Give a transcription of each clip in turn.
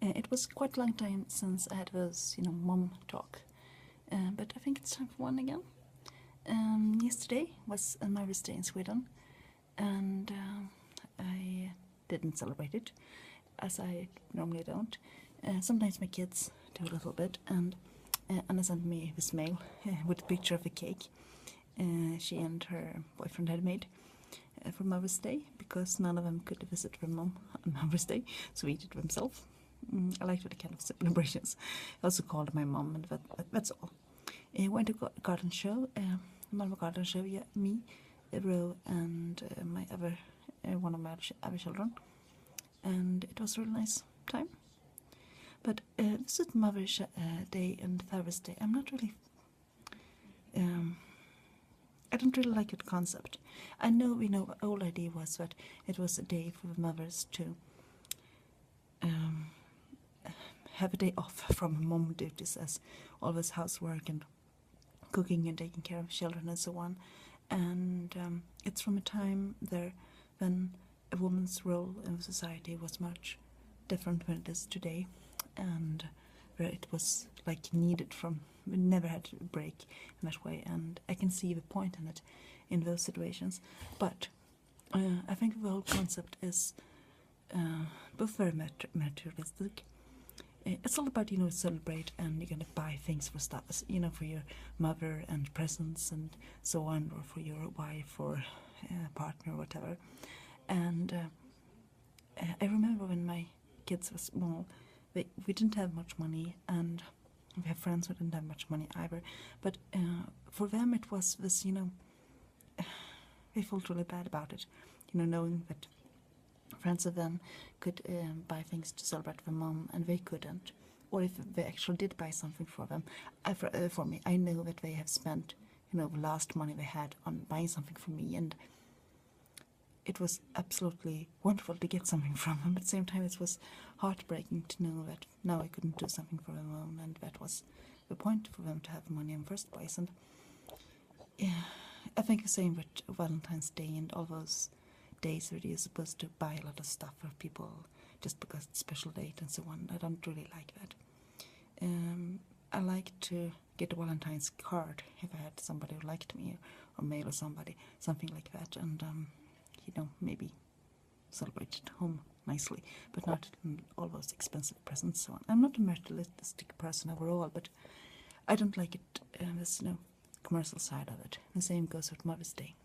It was quite a long time since I had those, mom talk, but I think it's time for one again. Yesterday was Mother's Day in Sweden, and I didn't celebrate it, as I normally don't. Sometimes my kids do a little bit, and Anna sent me this mail with a picture of a cake she and her boyfriend had made for Mother's Day, because none of them could visit their mom on Mother's Day, so we did it themselves. I liked the kind of celebrations. I also called my mom, and that's all. Went to a garden show, Malmö garden show, yeah, me, Ro, and my other, one of my other children, and it was a really nice time. But this is Mother's Day and Father's Day. I'm not really, I don't really like that concept. I know the old idea was that it was a day for the mothers to have a day off from mom duties, as all this housework and cooking and taking care of children and so on. And it's from a time there when a woman's role in society was much different than it is today, and where it was like needed from, we never had a break in that way, and I can see the point in it in those situations. But I think the whole concept is both very materialistic. It's all about, celebrate, and you're gonna buy things for stuff, for your mother and presents and so on, or for your wife or partner or whatever. And I remember when my kids were small, we didn't have much money, and we have friends who didn't have much money either. But for them it was this, they felt really bad about it, knowing that friends of them could buy things to celebrate their mom and they couldn't, or if they actually did buy something for them, for me, I know that they have spent the last money they had on buying something for me, and it was absolutely wonderful to get something from them. But at the same time, it was heartbreaking to know that now I couldn't do something for them own, and that was the point for them to have money in the first place. And yeah, I think the same with Valentine's Day and all those days where you're supposed to buy a lot of stuff for people just because it's a special date and so on. I don't really like that. I like to get a Valentine's card if I had somebody who liked me, or mail or somebody, something like that, and maybe celebrate at home nicely, but not all those expensive presents and so on. I'm not a materialistic person overall, but I don't like it, this commercial side of it. The same goes with Mother's Day.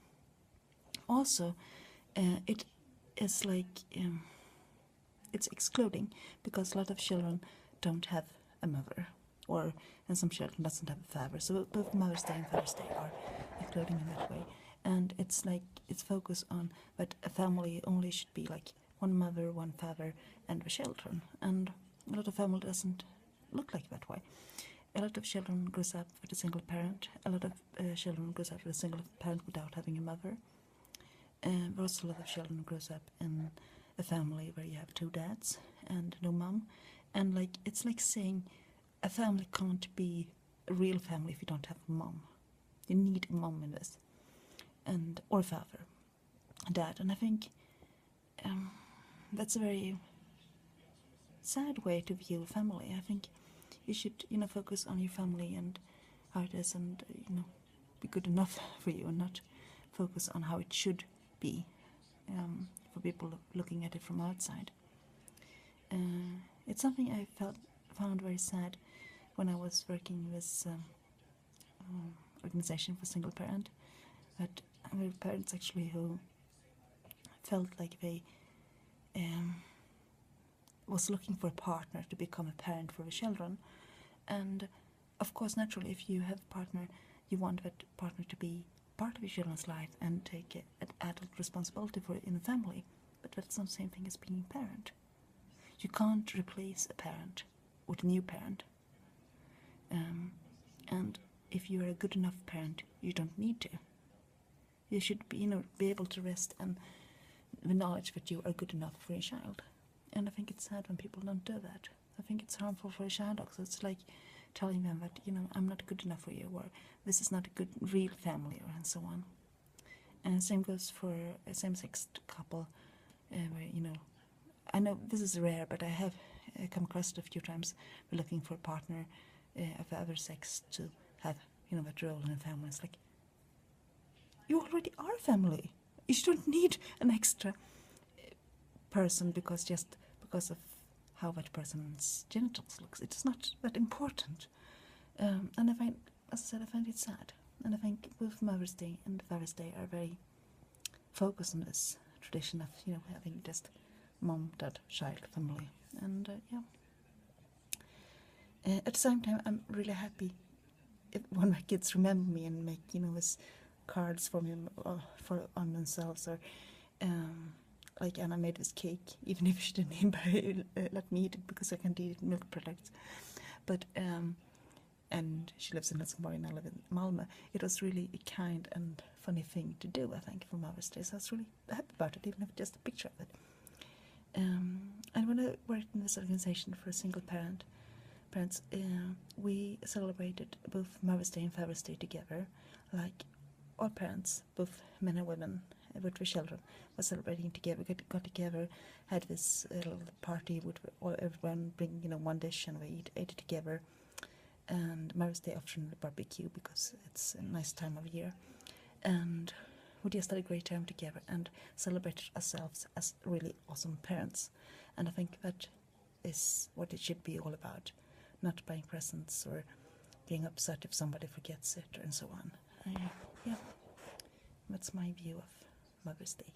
Also, it is like it's excluding, because a lot of children don't have a mother, and some children doesn't have a father. So both Mother's Day and Father's Day are excluding in that way. And it's like it's focused on that a family only should be like one mother, one father, and the children. And a lot of family doesn't look like that way. A lot of children grows up with a single parent. A lot of children grows up with a single parent without having a mother. But also a lot of children grows up in a family where you have two dads and no mom. And it's like saying a family can't be a real family if you don't have a mom. You need a mom in this, or father, dad. And I think that's a very sad way to view a family. I think you should, focus on your family and how it is, and be good enough for you, and not focus on how it should be for people looking at it from outside. It's something I found very sad when I was working with organization for single parent, that there were parents actually who felt like they was looking for a partner to become a parent for the children. And of course, naturally, if you have a partner, you want that partner to be part of your children's life and take an adult responsibility for it in the family. But that's not the same thing as being a parent. You can't replace a parent with a new parent. And if you're a good enough parent, you don't need to. You should be able to rest and the knowledge that you are good enough for your child. And I think it's sad when people don't do that. I think it's harmful for a child also. It's like telling them that, I'm not good enough for you, or this is not a good real family, and so on. And same goes for a same-sex couple, where, I know this is rare, but I have come across it a few times. We're looking for a partner of other sex to have, that role in a family. It's like, you already are a family. You don't need an extra person because of how that person's genitals looks. It's not that important. And I find, as I said, I find it sad. And I think both Mother's Day and Father's Day are very focused on this tradition of, having just mom, dad, child, family. And at the same time, I'm really happy when my kids remember me and make, this cards for me on themselves, or like Anna made this cake, even if she didn't let me eat it because I can't eat milk products. But and she lives in Helsingborg and I live in Malmö. It was really a kind and funny thing to do, I think, for Mother's Day. So I was really happy about it, even if just a picture of it. And when I worked in this organization for single parents, we celebrated both Mother's Day and Father's Day together, like all parents, both men and women with their children, were celebrating together. Got together, had this little party with everyone bring one dish, and we ate it together. And Mother's Day often barbecue because it's a nice time of year, and we just had a great time together and celebrated ourselves as really awesome parents. And I think that is what it should be all about, not buying presents or being upset if somebody forgets it and so on. Yeah, that's my view of Mother's Day.